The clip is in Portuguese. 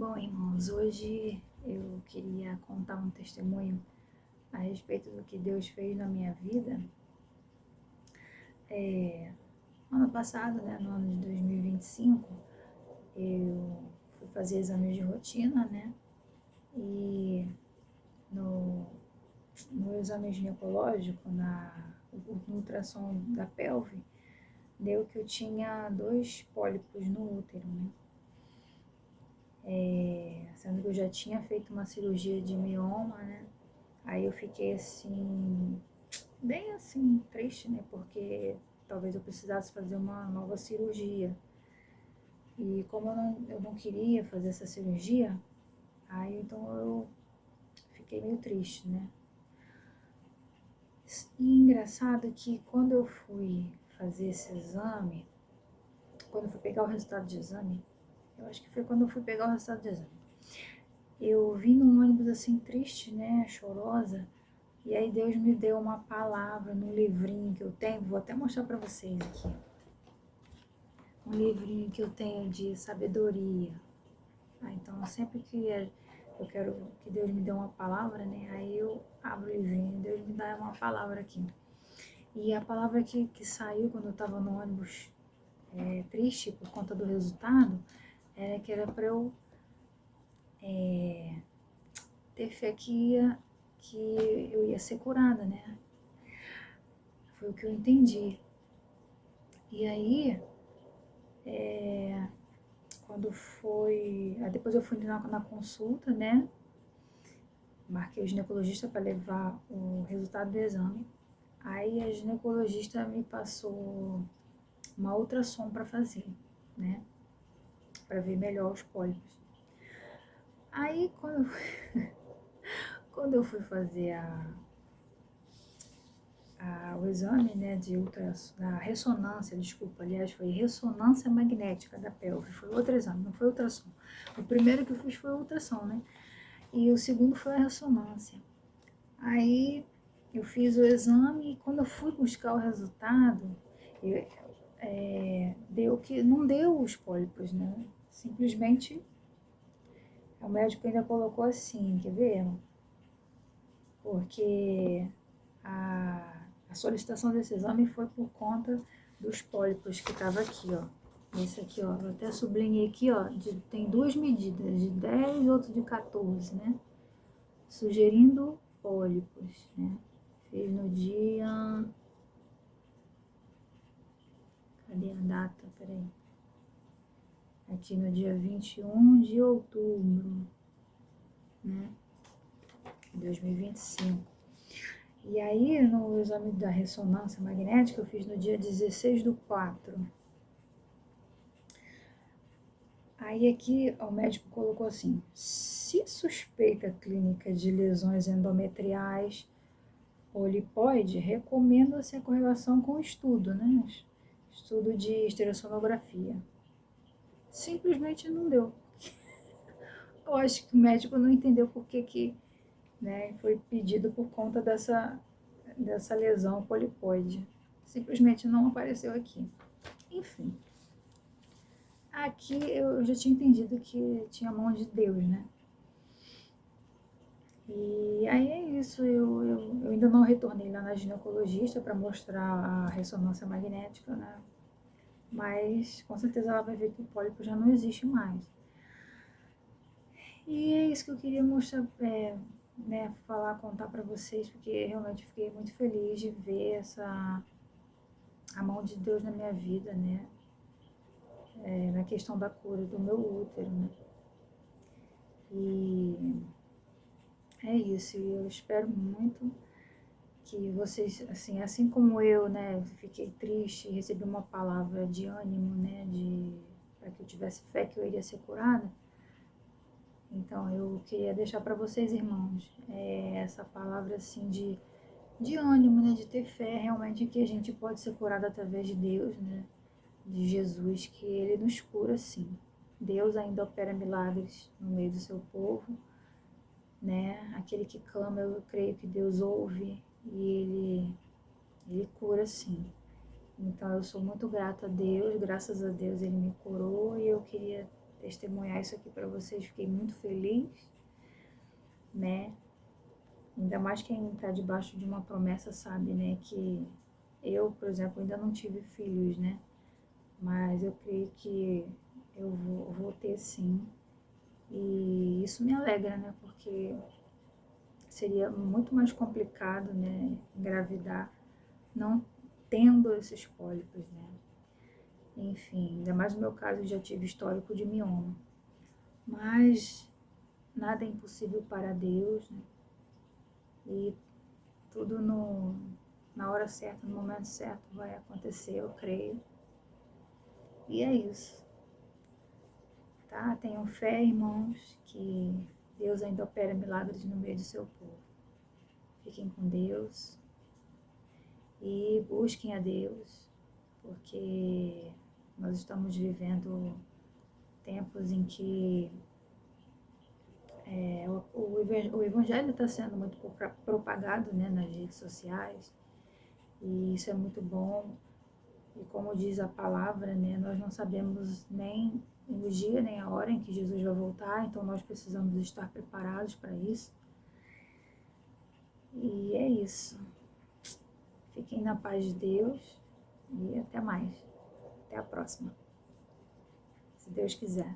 Bom, irmãos, hoje eu queria contar um testemunho a respeito do que Deus fez na minha vida. Ano passado, no ano de 2025, eu fui fazer exames de rotina, E no exame ginecológico, no ultrassom da pelve, deu que eu tinha 2 pólipos no útero, Sendo que eu já tinha feito uma cirurgia de mioma, Aí eu fiquei assim, bem assim, triste, Porque talvez eu precisasse fazer uma nova cirurgia. E como eu não queria fazer essa cirurgia, aí então eu fiquei meio triste, E engraçado que quando eu fui fazer esse exame, quando eu fui pegar o resultado de exame, eu acho que foi quando eu fui pegar o resultado de exame, eu vim num ônibus assim triste, chorosa, e aí Deus me deu uma palavra no livrinho que eu tenho, vou até mostrar para vocês aqui. Um livrinho que eu tenho de sabedoria. Então, sempre que eu quero que Deus me dê uma palavra, Aí eu abro o livrinho, Deus me dá uma palavra aqui. E a palavra que saiu quando eu estava no ônibus triste por conta do resultado, era que era para eu ter fé que eu ia ser curada, Foi o que eu entendi. E aí, quando foi... Aí depois eu fui na consulta, Marquei o ginecologista para levar o resultado do exame. Aí a ginecologista me passou uma ultrassom para fazer, Para ver melhor os pólipos. Aí quando eu fui fazer o exame, de ultrassom, a ressonância, desculpa, aliás, foi ressonância magnética da pelve, foi outro exame, não foi ultrassom. O primeiro que eu fiz foi o ultrassom, E o segundo foi a ressonância. Aí eu fiz o exame e quando eu fui buscar o resultado, deu que não deu os pólipos, Simplesmente o médico ainda colocou assim, quer ver? Porque a solicitação desse exame foi por conta dos pólipos que estava aqui, ó. Esse aqui, ó, eu até sublinhei aqui, ó, tem 2 medidas, de 10 e outro de 14, Sugerindo pólipos, Fiz no dia... Cadê a data? Peraí. Aqui no dia 21 de outubro, de 2025. E aí, no exame da ressonância magnética, eu fiz no dia 16/4. Aí aqui o médico colocou assim: se suspeita clínica de lesões endometriais ou lipoide, recomenda-se a correlação com o estudo, Estudo de estereossonografia. Simplesmente não deu. Eu acho que o médico não entendeu por que foi pedido por conta dessa lesão polipoide. Simplesmente não apareceu aqui. Enfim. Aqui eu já tinha entendido que tinha a mão de Deus, E aí é isso, eu ainda não retornei lá na ginecologista para mostrar a ressonância magnética, Mas com certeza ela vai ver que o pólipo já não existe mais. E é isso que eu queria mostrar, falar, contar para vocês, porque realmente fiquei muito feliz de ver a mão de Deus na minha vida, na questão da cura do meu útero, E é isso, e eu espero muito que vocês, assim como eu, fiquei triste, recebi uma palavra de ânimo, para que eu tivesse fé que eu iria ser curada. Então eu queria deixar para vocês, irmãos, essa palavra assim de ânimo, de ter fé realmente que a gente pode ser curado através de Deus, de Jesus, que Ele nos cura sim. Deus ainda opera milagres no meio do seu povo, Aquele que clama, eu creio que Deus ouve e Ele cura sim. Então eu sou muito grata a Deus, graças a Deus Ele me curou e eu queria testemunhar isso aqui para vocês. Fiquei muito feliz, né? Ainda mais quem está debaixo de uma promessa sabe, né? Que eu, por exemplo, ainda não tive filhos, né? Mas eu creio que eu vou ter sim. E isso me alegra, né? Porque seria muito mais complicado, né? Engravidar não tendo esses pólipos, né? Enfim, ainda mais no meu caso, eu já tive histórico de mioma. Mas nada é impossível para Deus, né? E tudo na hora certa, no momento certo vai acontecer, eu creio. E é isso, tá? Tenham fé, irmãos, que Deus ainda opera milagres no meio do seu povo. Fiquem com Deus e busquem a Deus, porque nós estamos vivendo tempos em que o evangelho está sendo muito propagado, né, nas redes sociais, e isso é muito bom. E como diz a palavra, né, nós não sabemos nem o dia nem a hora em que Jesus vai voltar, então nós precisamos estar preparados para isso. E é isso. Fiquem na paz de Deus e até mais. Até a próxima, se Deus quiser.